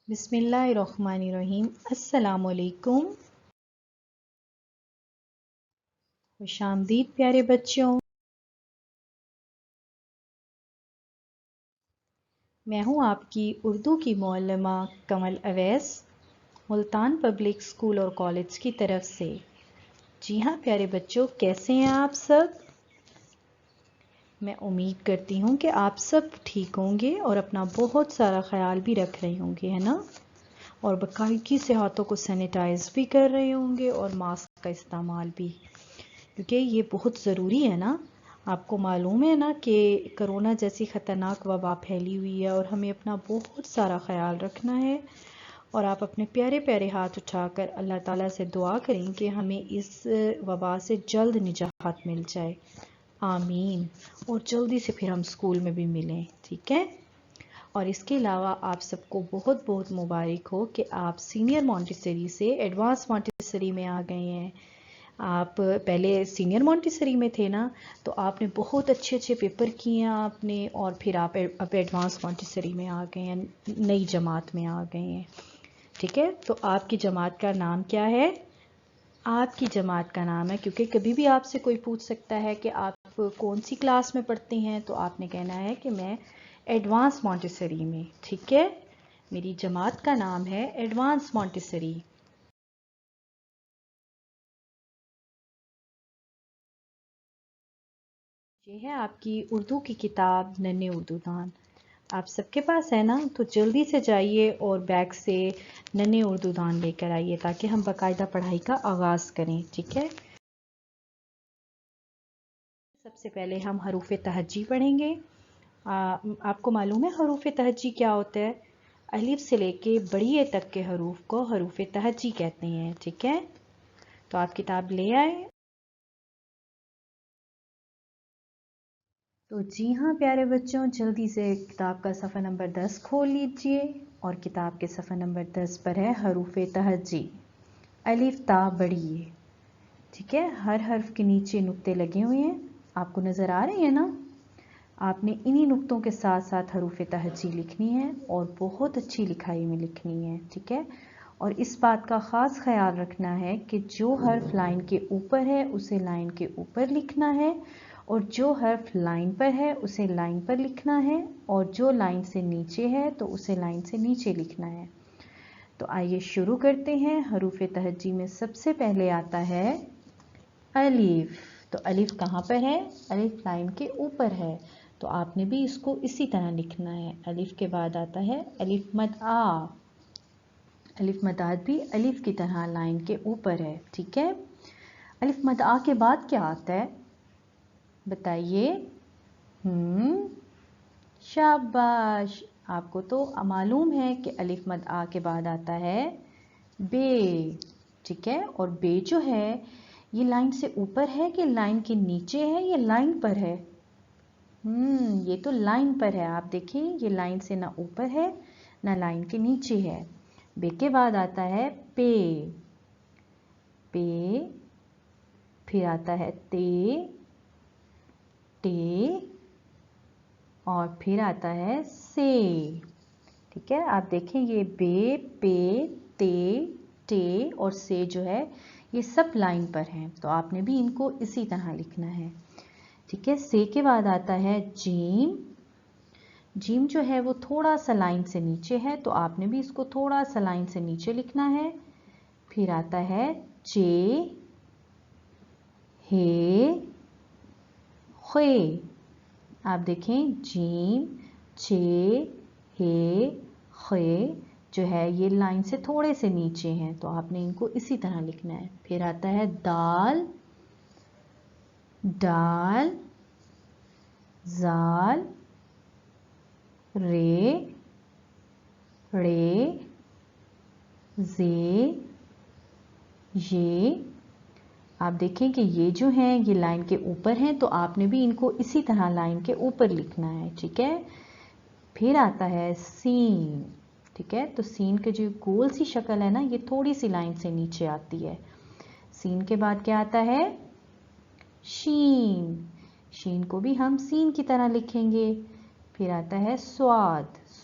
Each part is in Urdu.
بسم اللہ الرحمن الرحیم۔ السلام علیکم، خوش آمدید پیارے بچوں۔ میں ہوں آپ کی اردو کی معلمہ کمل اویس، ملتان پبلک اسکول اور کالج کی طرف سے۔ جی ہاں پیارے بچوں، کیسے ہیں آپ سب؟ میں امید کرتی ہوں کہ آپ سب ٹھیک ہوں گے اور اپنا بہت سارا خیال بھی رکھ رہے ہوں گے، ہے نا؟ اور باقاعدگی سے ہاتھوں کو سینیٹائز بھی کر رہے ہوں گے اور ماسک کا استعمال بھی، کیونکہ یہ بہت ضروری ہے نا۔ آپ کو معلوم ہے نا کہ کرونا جیسی خطرناک وبا پھیلی ہوئی ہے اور ہمیں اپنا بہت سارا خیال رکھنا ہے، اور آپ اپنے پیارے پیارے ہاتھ اٹھا کر اللہ تعالیٰ سے دعا کریں کہ ہمیں اس وبا سے جلد نجات مل جائے، آمین۔ اور جلدی سے پھر ہم اسکول میں بھی ملیں، ٹھیک ہے؟ اور اس کے علاوہ آپ سب کو بہت بہت مبارک ہو کہ آپ سینئر مونٹیسری سے ایڈوانس مونٹیسری میں آ گئے ہیں۔ آپ پہلے سینئر مونٹیسری میں تھے نا، تو آپ نے بہت اچھے اچھے پیپر کیے ہیں آپ نے، اور پھر آپ اب ایڈوانس مونٹیسری میں آ گئے ہیں، نئی جماعت میں آ گئے ہیں، ٹھیک ہے؟ تو آپ کی جماعت کا نام کیا ہے؟ آپ کی جماعت کا نام ہے، کیونکہ کبھی بھی آپ سے کوئی پوچھ سکتا ہے کہ آپ کون سی کلاس میں پڑھتے ہیں، تو آپ نے کہنا ہے کہ میں ایڈوانس مونٹیسری میں، ٹھیک ہے؟ میری جماعت کا نام ہے ایڈوانس مونٹیسری۔ یہ ہے آپ کی اردو کی کتاب ننھے اردو دان، آپ سب کے پاس ہے نا؟ تو جلدی سے جائیے اور بیگ سے ننھے اردو دان لے کر آئیے تاکہ ہم باقاعدہ پڑھائی کا آغاز کریں، ٹھیک ہے؟ سب سے پہلے ہم حروف تہجی پڑھیں گے۔ آپ کو معلوم ہے حروف تہجی کیا ہوتا ہے؟ الف سے لے کے بڑی اے تک کے حروف کو حروف تہجی کہتے ہیں، ٹھیک ہے؟ تو آپ کتاب لے آئے؟ تو جی ہاں پیارے بچوں، جلدی سے کتاب کا صفحہ نمبر 10 کھول لیجئے، اور کتاب کے صفحہ نمبر 10 پر ہے حروف تہجی، الف تا بڑی اے، ٹھیک ہے؟ ہر حرف کے نیچے نقطے لگے ہوئے ہیں، آپ کو نظر آ رہے ہیں نا؟ آپ نے انہی نقطوں کے ساتھ ساتھ حروف تہجی لکھنی ہے، اور بہت اچھی لکھائی میں لکھنی ہے، ٹھیک ہے؟ اور اس بات کا خاص خیال رکھنا ہے کہ جو حرف لائن کے اوپر ہے اسے لائن کے اوپر لکھنا ہے، اور جو حرف لائن پر ہے اسے لائن پر لکھنا ہے، اور جو لائن سے نیچے ہے تو اسے لائن سے نیچے لکھنا ہے۔ تو آئیے شروع کرتے ہیں۔ حروف تہجی میں سب سے پہلے آتا ہے الف۔ تو الف کہاں پر ہے؟ الف لائن کے اوپر ہے، تو آپ نے بھی اس کو اسی طرح لکھنا ہے۔ الف کے بعد آتا ہے الف مد آ، الف مد آ بھی الف کی طرح لائن کے اوپر ہے، ٹھیک ہے؟ الف مد آ کے بعد کیا آتا ہے بتائیے؟ شاباش، آپ کو تو معلوم ہے کہ الف مد آ کے بعد آتا ہے بے، ٹھیک ہے؟ اور بے جو ہے یہ لائن سے اوپر ہے کہ لائن کے نیچے ہے یا لائن پر ہے؟ یہ تو لائن پر ہے، آپ دیکھیں یہ لائن سے نہ اوپر ہے نہ لائن کے نیچے ہے۔ بے کے بعد آتا ہے پے، پے، پھر آتا ہے تے، ٹے، اور پھر آتا ہے سے، ٹھیک ہے؟ آپ دیکھیں یہ بے، پے، تے، ٹے اور سے جو ہے یہ سب لائن پر ہیں، تو آپ نے بھی ان کو اسی طرح لکھنا ہے، ٹھیک ہے؟ سے کے بعد آتا ہے جیم، جیم جو ہے وہ تھوڑا سا لائن سے نیچے ہے، تو آپ نے بھی اس کو تھوڑا سا لائن سے نیچے لکھنا ہے۔ پھر آتا ہے چے، ہے، خے، آپ دیکھیں جیم، چے، ہے، خے جو ہے یہ لائن سے تھوڑے سے نیچے ہیں، تو آپ نے ان کو اسی طرح لکھنا ہے۔ پھر آتا ہے دال، ڈال، زال، رے، ڑے، زے، یہ، آپ دیکھیں کہ یہ جو ہیں یہ لائن کے اوپر ہیں، تو آپ نے بھی ان کو اسی طرح لائن کے اوپر لکھنا ہے، ٹھیک ہے؟ پھر آتا ہے سین، ٹھیک ہے؟ تو سین کے جو گول سی شکل ہے نا یہ تھوڑی سی لائن سے نیچے آتی ہے۔ سین کے بعد کیا آتا ہے؟ شین، شین کو بھی ہم سین کی طرح لکھیں گے۔ پھر آتا ہے سواد،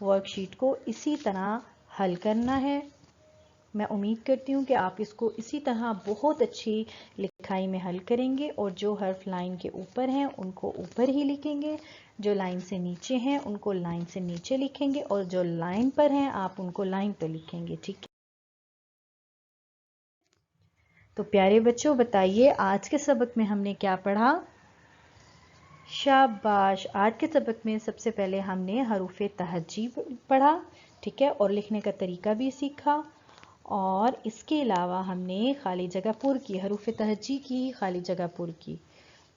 ورک شیٹ کو اسی طرح حل کرنا ہے۔ میں امید کرتی ہوں کہ آپ اس کو اسی طرح بہت اچھی لکھائی میں حل کریں گے، اور جو حرف لائن کے اوپر ہیں ان کو اوپر ہی لکھیں گے، جو لائن سے نیچے ہیں ان کو لائن سے نیچے لکھیں گے، اور جو لائن پر ہیں آپ ان کو لائن پہ لکھیں گے، ٹھیک ہے؟ تو پیارے بچوں بتائیے آج کے سبق میں ہم نے کیا پڑھا؟ شاباش! آج کے سبق میں سب سے پہلے ہم نے حروف تہجی پڑھا، ٹھیک ہے، اور لکھنے کا طریقہ بھی سیکھا، اور اس کے علاوہ ہم نے خالی جگہ پر کی، حروف تہجی کی خالی جگہ پر کی۔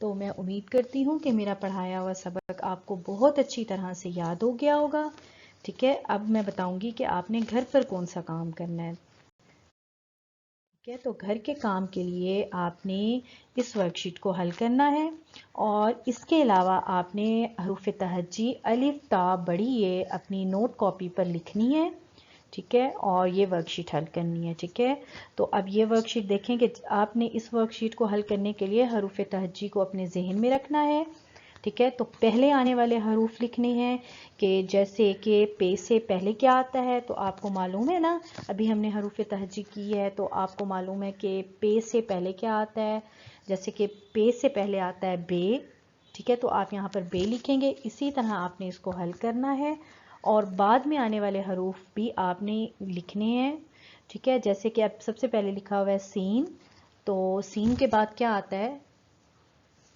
تو میں امید کرتی ہوں کہ میرا پڑھایا ہوا سبق آپ کو بہت اچھی طرح سے یاد ہو گیا ہوگا، ٹھیک ہے؟ اب میں بتاؤں گی کہ آپ نے گھر پر کون سا کام کرنا ہے، ٹھیک ہے؟ تو گھر کے کام کے لیے آپ نے اس ورک شیٹ کو حل کرنا ہے، اور اس کے علاوہ آپ نے حروف تہجی الف تا بڑی یہ اپنی نوٹ کاپی پر لکھنی ہے، ٹھیک ہے، اور یہ ورک شیٹ حل کرنی ہے، ٹھیک ہے؟ تو اب یہ ورک شیٹ دیکھیں کہ آپ نے اس ورک شیٹ کو حل کرنے کے لیے حروف تہجی کو اپنے ذہن میں رکھنا ہے، ٹھیک ہے؟ تو پہلے آنے والے حروف لکھنے ہیں، کہ جیسے کہ پے سے پہلے کیا آتا ہے، تو آپ کو معلوم ہے نا، ابھی ہم نے حروف تہجی کی ہے تو آپ کو معلوم ہے کہ پے سے پہلے کیا آتا ہے، جیسے کہ پے سے پہلے آتا ہے بے، ٹھیک ہے؟ تو آپ یہاں پر بے لکھیں گے، اسی طرح آپ نے اس کو حل کرنا ہے، اور بعد میں آنے والے حروف بھی آپ نے لکھنے ہیں، ٹھیک ہے؟ جیسے کہ اب سب سے پہلے لکھا ہوا ہے سین، تو سین کے بعد کیا آتا ہے؟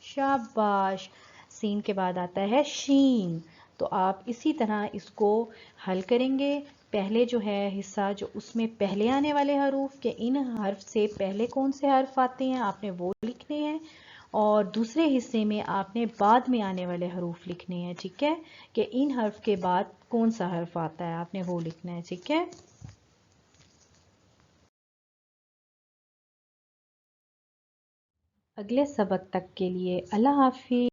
شاباش! سین کے بعد آتا ہے شین، تو آپ اسی طرح اس کو حل کریں گے۔ پہلے جو ہے حصہ جو اس میں پہلے آنے والے حروف کہ ان حرف سے پہلے کون سے حرف آتے ہیں آپ نے وہ لکھنے ہیں، اور دوسرے حصے میں آپ نے بعد میں آنے والے حروف لکھنے ہیں، ٹھیک ہے؟ کہ ان حرف کے بعد کون سا حرف آتا ہے آپ نے وہ لکھنا ہے، ٹھیک ہے؟ اگلے سبق تک کے لیے اللہ حافظ۔